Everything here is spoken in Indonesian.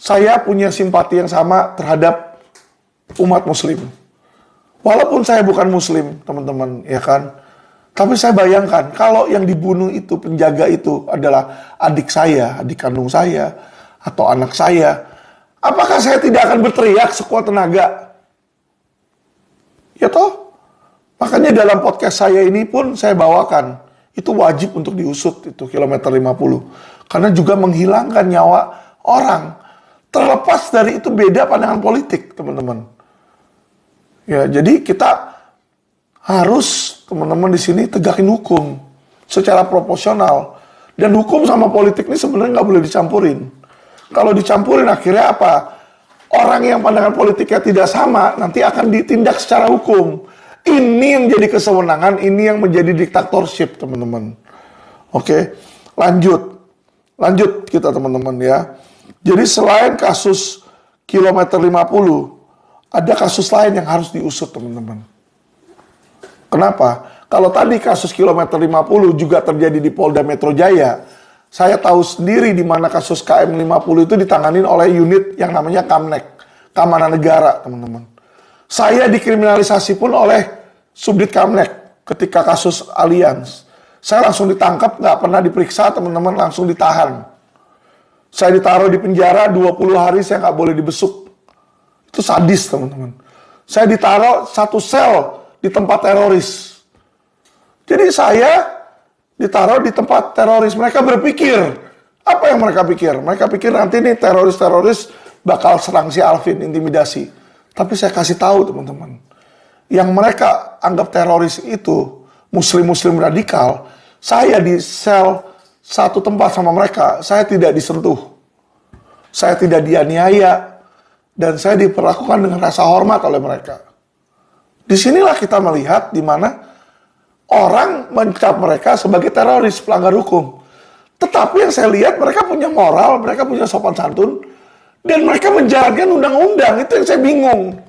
saya punya simpati yang sama terhadap umat muslim. Walaupun saya bukan muslim, teman-teman, ya kan? Tapi saya bayangkan, kalau yang dibunuh itu, penjaga itu adalah adik saya, adik kandung saya, atau anak saya, apakah saya tidak akan berteriak sekuat tenaga? Ya toh? Makanya dalam podcast saya ini pun saya bawakan, itu wajib untuk diusut, itu kilometer 50. Karena juga menghilangkan nyawa orang. Terlepas dari itu beda pandangan politik, teman-teman. Ya, jadi kita harus, teman-teman, di sini tegakin hukum secara proporsional. Dan hukum sama politik ini sebenarnya nggak boleh dicampurin. Kalau dicampurin akhirnya apa? Orang yang pandangan politiknya tidak sama nanti akan ditindak secara hukum. Ini yang jadi kesewenangan, ini yang menjadi diktatorship, teman-teman. Oke, lanjut kita, teman-teman, ya. Jadi selain kasus kilometer 50, ada kasus lain yang harus diusut, teman-teman. Kenapa? Kalau tadi kasus kilometer 50 juga terjadi di Polda Metro Jaya, saya tahu sendiri di mana kasus KM 50 itu ditanganin oleh unit yang namanya Kamnek, Keamanan Negara, teman-teman. Saya dikriminalisasi pun oleh Subdit Kamnek ketika kasus Allianz. Saya langsung ditangkap, nggak pernah diperiksa, teman-teman, langsung ditahan. Saya ditaruh di penjara 20 hari, saya nggak boleh dibesuk. Itu sadis, teman-teman. Saya ditaruh satu sel di tempat teroris. Jadi saya ditaruh di tempat teroris. Mereka berpikir, apa yang mereka pikir? Mereka pikir nanti nih teroris-teroris bakal serang si Alvin, intimidasi. Tapi saya kasih tahu, teman-teman, yang mereka anggap teroris itu muslim-muslim radikal, saya di sel satu tempat sama mereka, saya tidak disentuh. Saya tidak dianiaya. Dan saya diperlakukan dengan rasa hormat oleh mereka. Disinilah kita melihat di mana orang mencap mereka sebagai teroris, pelanggar hukum. Tetapi yang saya lihat mereka punya moral, mereka punya sopan santun, dan mereka menjalankan undang-undang. Itu yang saya bingung.